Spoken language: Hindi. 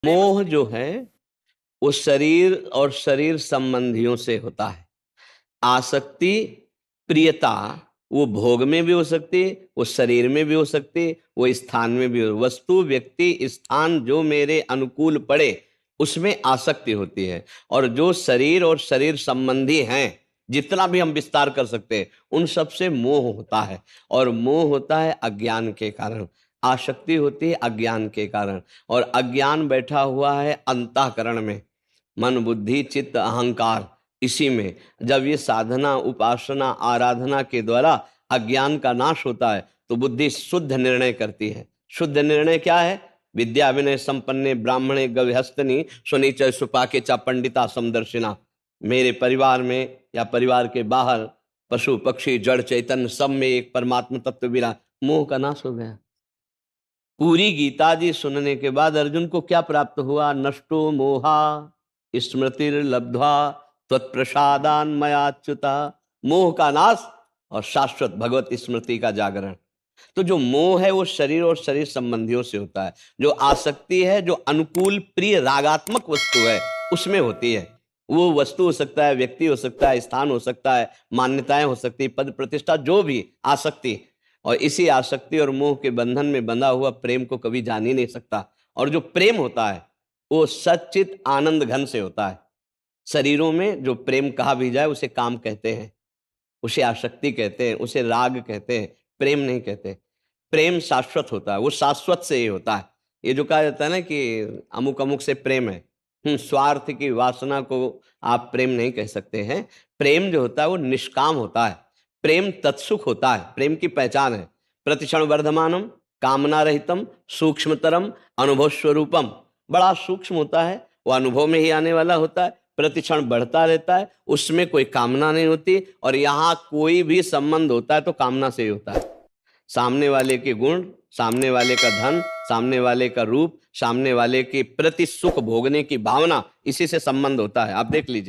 मोह जो है वो शरीर और शरीर संबंधियों से होता है। आसक्ति, प्रियता वो भोग में भी हो सकती है, वो शरीर में भी हो सकती है, वो स्थान में भी हो। वस्तु, व्यक्ति, स्थान जो मेरे अनुकूल पड़े उसमें आसक्ति होती है। और जो शरीर और शरीर संबंधी हैं, जितना भी हम विस्तार कर सकते हैं, उन सब से मोह होता है। और मोह होता है अज्ञान के कारण, आसक्ति होती है अज्ञान के कारण। और अज्ञान बैठा हुआ है अंतःकरण में, मन, बुद्धि, चित्त, अहंकार, इसी में। जब ये साधना, उपासना, आराधना के द्वारा अज्ञान का नाश होता है तो बुद्धि शुद्ध निर्णय करती है। शुद्ध निर्णय क्या है? विद्या विनय संपन्ने ब्राह्मणे गविहस्तनी सुनीच सुपाके चा पंडिता समदर्शिना। मेरे परिवार में या परिवार के बाहर पशु पक्षी जड़ चैतन्य सब में एक परमात्मा तत्व विराज। मोह का नाश हो गया। पूरी गीता जी सुनने के बाद अर्जुन को क्या प्राप्त हुआ? नष्टो मोहा स्मृतिर्लब्ध्वा त्वत्प्रसादान मयाच्युता। मोह का नाश और शाश्वत भगवत स्मृति का जागरण। तो जो मोह है वो शरीर और शरीर संबंधियों से होता है। जो आसक्ति है, जो अनुकूल प्रिय रागात्मक वस्तु है, उसमें होती है। वो वस्तु हो सकता है, व्यक्ति हो सकता है, स्थान हो सकता है, मान्यताएं हो सकती है, पद प्रतिष्ठा, जो भी आसक्ति। और इसी आसक्ति और मोह के बंधन में बंधा हुआ प्रेम को कभी जान ही नहीं सकता। और जो प्रेम होता है वो सच्चित आनंद घन से होता है। शरीरों में जो प्रेम कहा भी जाए उसे काम कहते हैं, उसे आसक्ति कहते हैं, उसे राग कहते हैं, प्रेम नहीं कहते। प्रेम शाश्वत होता है, वो शाश्वत से ही होता है। ये जो कहा जाता है ना कि अमुक अमुक से प्रेम है, स्वार्थ की वासना को आप प्रेम नहीं कह सकते हैं। प्रेम जो होता है वो निष्काम होता है। प्रेम तत्सुख होता है। प्रेम की पहचान है प्रतिक्षण वर्धमानम, कामना रहितम, सूक्ष्मतरम, अनुभव स्वरूपम। बड़ा सूक्ष्म होता है, वो अनुभव में ही आने वाला होता है, प्रतिक्षण बढ़ता रहता है, उसमें कोई कामना नहीं होती। और यहाँ कोई भी संबंध होता है तो कामना से ही होता है। सामने वाले के गुण, सामने वाले का धन, सामने वाले का रूप, सामने वाले के प्रति सुख भोगने की भावना, इसी से संबंध होता है। आप देख लीजिए।